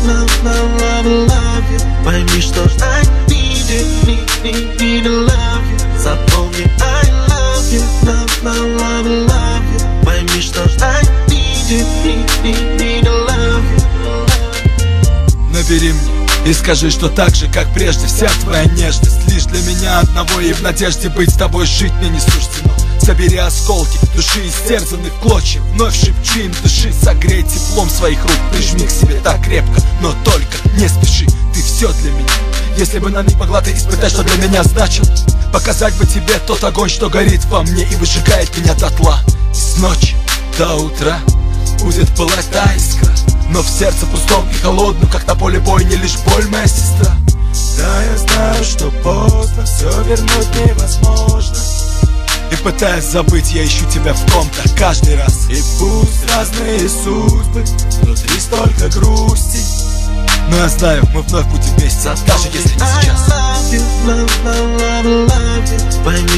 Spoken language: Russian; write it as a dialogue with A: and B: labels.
A: love you. Пойми, что I need to love you. Запомни, I love you, love you. Пойми, что I need to love you.
B: Набери мне и скажи, что так же, как прежде, вся твоя нежность лишь для меня одного, и в надежде быть с тобой жить мне не суждено. Собери осколки души, истерзанных клочьев, вновь шепчи им дыши, согрей теплом своих рук, прижми к себе так крепко, но только не спеши, ты все для меня. Если бы на миг могла ты испытать, что для меня значил, показать бы тебе тот огонь, что горит во мне и выжигает меня дотла. И с ночи до утра будет пылать та искра, но в сердце пустом и холодном, как на поле бойни, лишь боль, моя сестра.
C: Да, я знаю, что поздно, все вернуть невозможно.
B: И пытаясь забыть, я ищу тебя в ком-то каждый раз.
C: И пусть разные судьбы, внутри столько грусти,
B: но я знаю, мы вновь будем вместе, даже если не сейчас.
A: Пойми,